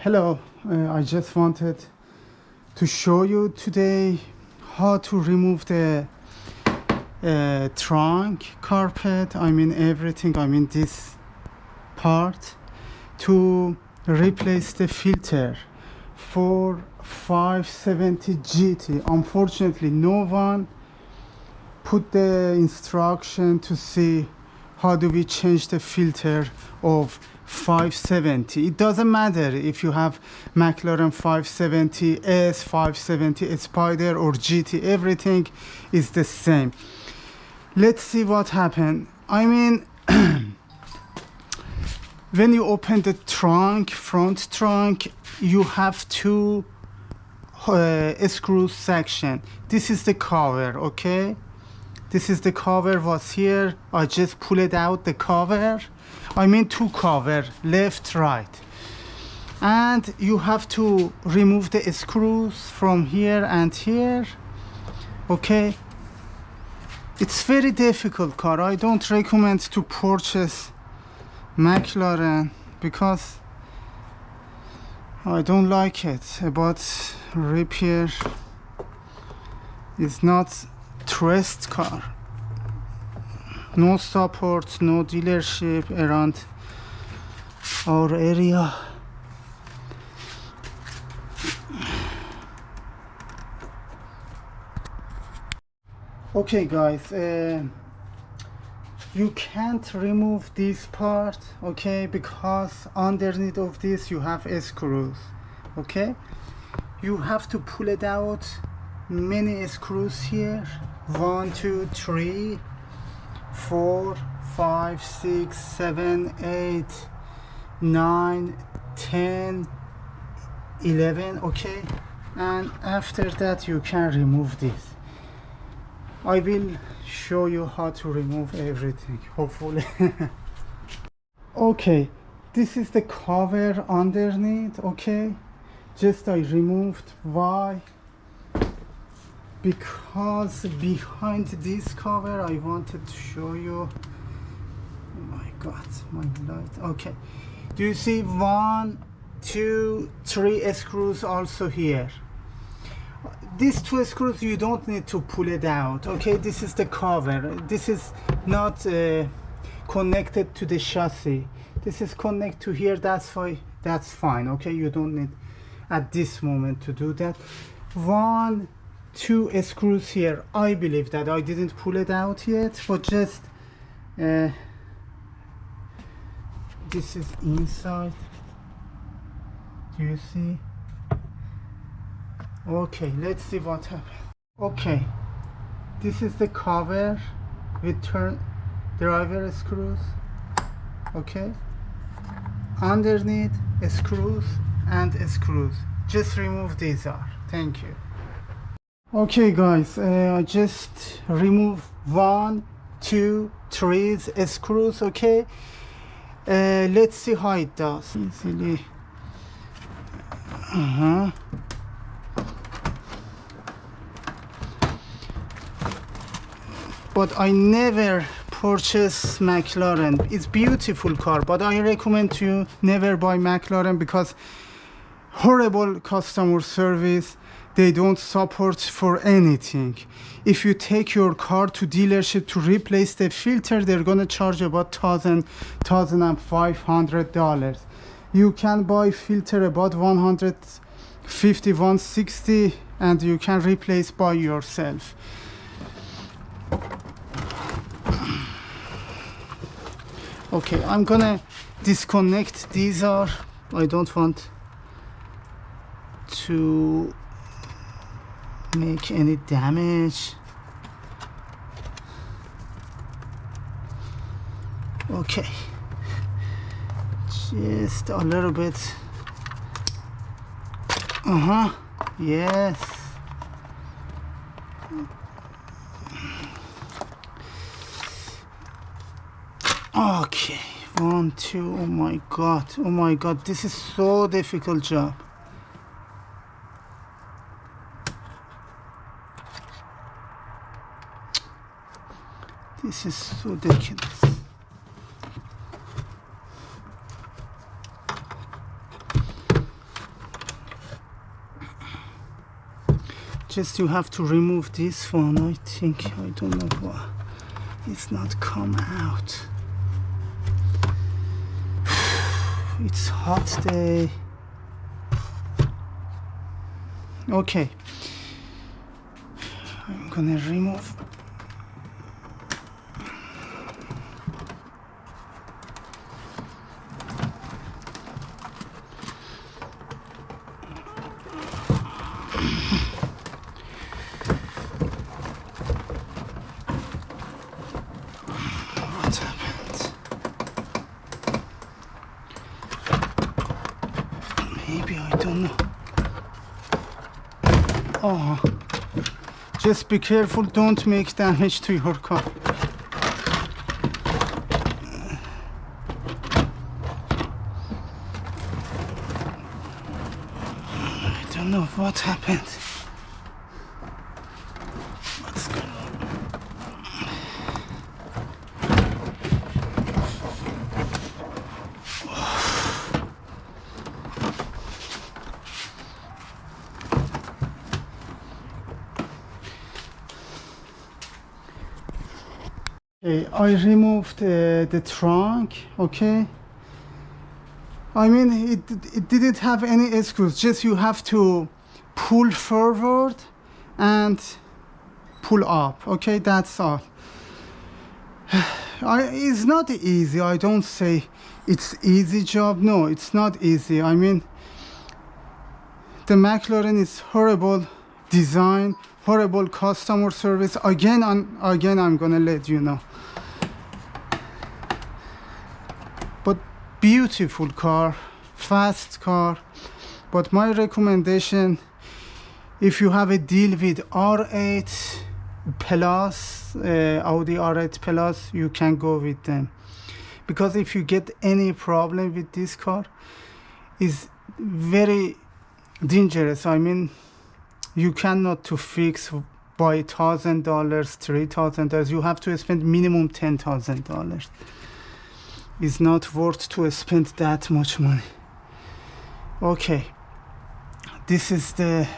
Hello, I just wanted to show you today how to remove the trunk carpet, everything, this part, to replace the filter for 570 GT. Unfortunately, no one put the instruction to see how do we change the filter of 570. It doesn't matter if you have McLaren 570 S, 570 Spider or GT, everything is the same. Let's see what happened. When you open the trunk, front trunk, you have two screw section. This is the cover, okay? This is the cover was here. I just pulled out the cover. Two cover, left, right. And you have to remove the screws from here and here. Okay. It's very difficult car. I don't recommend to purchase McLaren because I don't like it. But repair is not trust car. No support, no dealership around our area. Okay guys, you can't remove this part, okay, because underneath of this you have screws, okay? You have to pull it out, many screws here, 1 2 3 4 5 6 7 8 9 10 11, okay? And after that you can remove this. I will show you how to remove everything, hopefully. Okay, this is the cover underneath, okay? Just I removed. Why? Because behind this cover I wanted to show you. Oh my god, my light. Okay, do you see 1 2 3 screws also here? These 2 screws you don't need to pull it out, okay? This is the cover. This is not connected to the chassis. This is connected to here. That's why, that's fine, okay? You don't need at this moment to do that. 1 2 screws here. I believe that I didn't pull it out yet, but just this is inside. Do you see? Okay, let's see what happened. Okay, this is the cover with turn driver screws, okay? Underneath screws and screws. Just remove these are. Thank you. Okay guys, I just remove 1 2 3 screws, okay? Let's see how it does. Easily. But I never purchase McLaren. It's beautiful car, but I recommend you never buy McLaren because horrible customer service. They don't support for anything. If you take your car to dealership to replace the filter, they're gonna charge about $1,500. You can buy filter about 150 160 and you can replace by yourself. Okay, I'm gonna disconnect these are. I don't want to make any damage. Okay, just a little bit. Yes. Okay, 1 2. Oh my god, this is so difficult job. This is so ridiculous. just you have to remove this one. I think, I don't know why it's not come out. It's hot day. Okay, I'm gonna remove. What happened? Maybe, I don't know. Oh, just be careful, don't make damage to your car. I don't know what happened. What's going on? Okay, I removed the trunk, okay? I mean, it didn't have any screws, just you have to pull forward and pull up, okay? That's all. It's not easy, I don't say it's easy job, no, it's not easy. I mean, the McLaren is horrible design, horrible customer service. Again I'm gonna let you know. But beautiful car, fast car. But my recommendation, if you have a deal with R8 Plus, Audi R8 Plus, you can go with them. Because if you get any problem with this car, it's very dangerous. I mean, you cannot to fix by $1,000, $3,000. You have to spend minimum $10,000. It's not worth to spend that much money. Okay, this is the,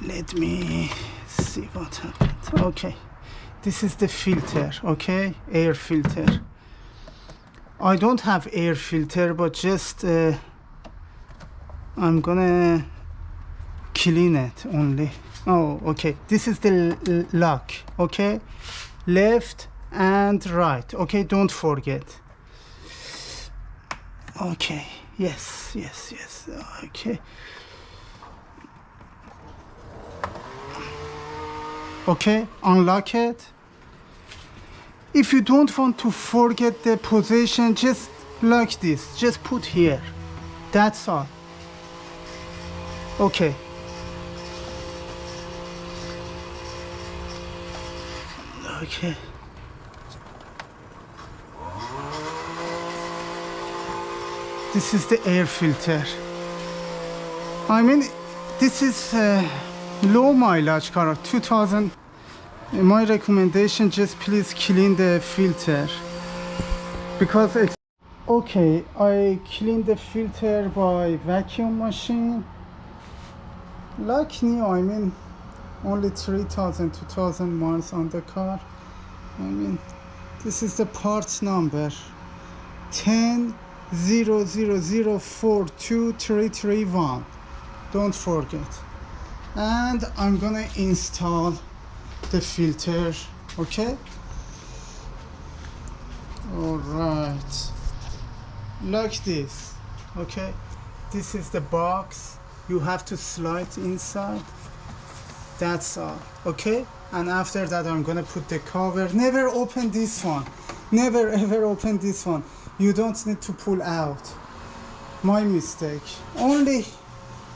let me see what happened. Okay, this is the filter, okay, air filter. I don't have air filter, but just I'm gonna clean it only. Oh, okay, this is the lock, okay, left and right, okay, don't forget. Okay, yes, okay. Okay, unlock it. If you don't want to forget the position, just like this, just put here, that's all. Okay. Okay. This is the air filter. I mean, this is low mileage car, 2000. My recommendation, just please clean the filter, because okay, I clean the filter by vacuum machine like new. I mean, only 3,000 2,000 miles on the car. I mean, this is the parts number 1000042331. Don't forget. And I'm gonna install the filter, okay? All right, like this, okay? This is the box. You have to slide inside. That's all, okay? And after that, I'm gonna put the cover. Never open this one. Never ever open this one. You don't need to pull out. My mistake. Only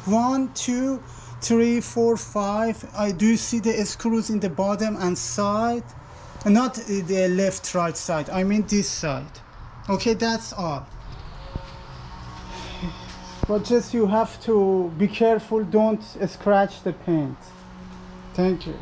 1, 2, 3, 4, 5. I do see the screws in the bottom and side, not the left right side, I mean this side. Okay, that's all. But just you have to be careful, don't scratch the paint. Thank you.